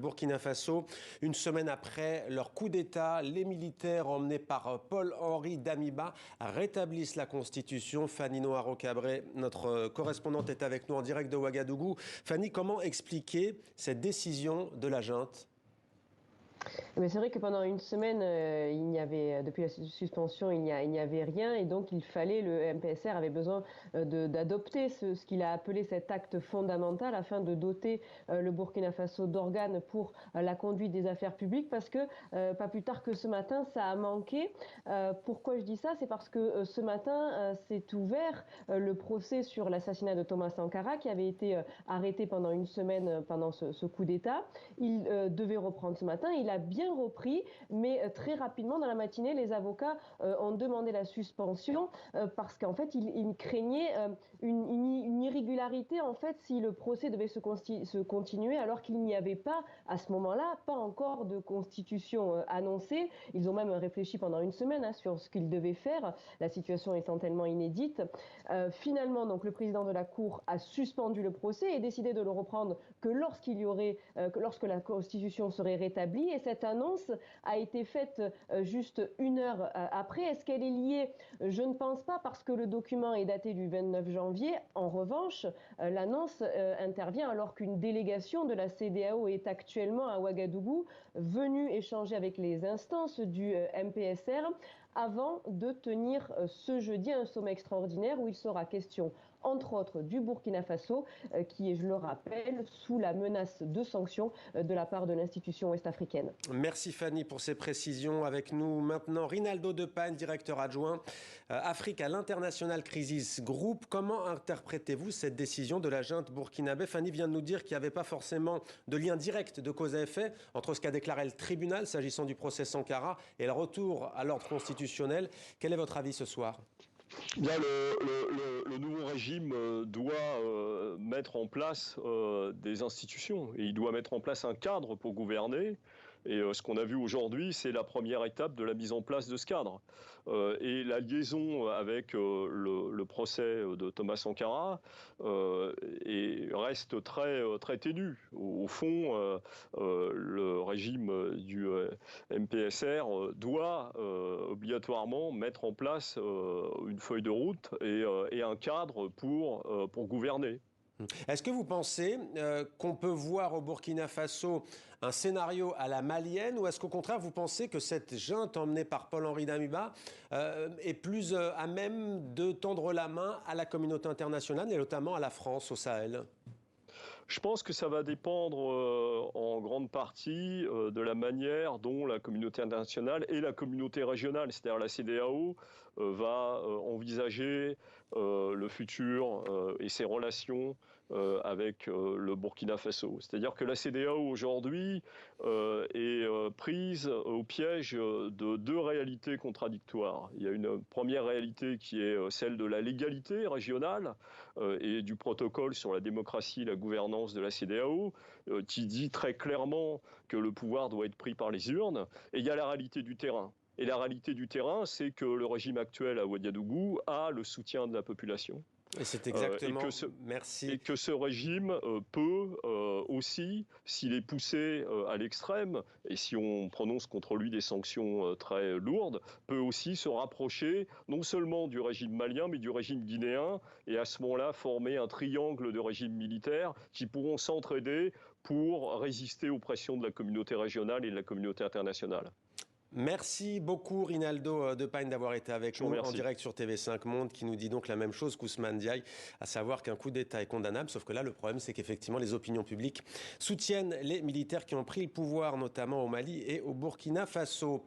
Burkina Faso. Une semaine après leur coup d'État, les militaires emmenés par Paul-Henri Damiba rétablissent la Constitution. Fanny Noharo-Cabré, notre correspondante, est avec nous en direct de Ouagadougou. Fanny, comment expliquer cette décision de la junte ? Mais c'est vrai que pendant une semaine, il n'y avait, depuis la suspension, il n'y avait rien, et donc le MPSR avait besoin d'adopter ce qu'il a appelé cet acte fondamental afin de doter le Burkina Faso d'organes pour la conduite des affaires publiques, parce que pas plus tard que ce matin, ça a manqué. Pourquoi je dis ça? C'est parce que ce matin s'est ouvert le procès sur l'assassinat de Thomas Sankara, qui avait été arrêté pendant une semaine pendant ce coup d'État. Il devait reprendre ce matin. Il a bien repris, mais très rapidement dans la matinée, les avocats ont demandé la suspension parce qu'en fait, ils craignaient une irrégularité en fait si le procès devait se continuer alors qu'il n'y avait pas à ce moment-là pas encore de constitution annoncée. Ils ont même réfléchi pendant une semaine sur ce qu'ils devaient faire, la situation étant tellement inédite. Finalement, donc le président de la Cour a suspendu le procès et décidé de le reprendre que lorsque la constitution serait rétablie. Et cette annonce a été faite juste une heure après. Est-ce qu'elle est liée? Je ne pense pas, parce que le document est daté du 29 janvier. En revanche, l'annonce intervient alors qu'une délégation de la CEDEAO est actuellement à Ouagadougou, venue échanger avec les instances du MPSR avant de tenir ce jeudi un sommet extraordinaire où il sera question, entre autres, du Burkina Faso, qui est, je le rappelle, sous la menace de sanctions de la part de l'institution ouest-africaine. Merci Fanny pour ces précisions. Avec nous maintenant Rinaldo Depagne, directeur adjoint Afrique à l'International Crisis Group. Comment interprétez-vous cette décision de la junte burkinabé? Fanny vient de nous dire qu'il n'y avait pas forcément de lien direct de cause à effet entre ce qu'a déclaré le tribunal s'agissant du procès Sankara et le retour à l'ordre constitutionnel. Quel est votre avis ce soir? Bien, le nouveau régime doit mettre en place des institutions et il doit mettre en place un cadre pour gouverner. Et ce qu'on a vu aujourd'hui, c'est la première étape de la mise en place de ce cadre. Et la liaison avec le procès de Thomas Sankara reste très ténue. Au fond, le régime du MPSR doit obligatoirement mettre en place une feuille de route et un cadre pour gouverner. Est-ce que vous pensez qu'on peut voir au Burkina Faso un scénario à la malienne, ou est-ce qu'au contraire vous pensez que cette junte emmenée par Paul-Henri Damiba est plus à même de tendre la main à la communauté internationale et notamment à la France au Sahel ? Je pense que ça va dépendre en grande partie de la manière dont la communauté internationale et la communauté régionale, c'est-à-dire la CEDEAO, va envisager le futur et ses relations avec le Burkina Faso. C'est-à-dire que la CEDEAO aujourd'hui est prise au piège de deux réalités contradictoires. Il y a une première réalité qui est celle de la légalité régionale et du protocole sur la démocratie et la gouvernance de la CEDEAO, qui dit très clairement que le pouvoir doit être pris par les urnes. Et il y a la réalité du terrain. Et la réalité du terrain, c'est que le régime actuel à Ouagadougou a le soutien de la population. Et c'est exactement... Merci. Et que ce régime peut aussi, s'il est poussé à l'extrême, et si on prononce contre lui des sanctions très lourdes, peut aussi se rapprocher non seulement du régime malien, mais du régime guinéen, et à ce moment-là former un triangle de régimes militaires qui pourront s'entraider pour résister aux pressions de la communauté régionale et de la communauté internationale. Merci beaucoup Rinaldo Depagne d'avoir été avec nous en direct sur TV5 Monde, qui nous dit donc la même chose qu'Ousmane Diaye, à savoir qu'un coup d'État est condamnable, sauf que là le problème c'est qu'effectivement les opinions publiques soutiennent les militaires qui ont pris le pouvoir, notamment au Mali et au Burkina Faso.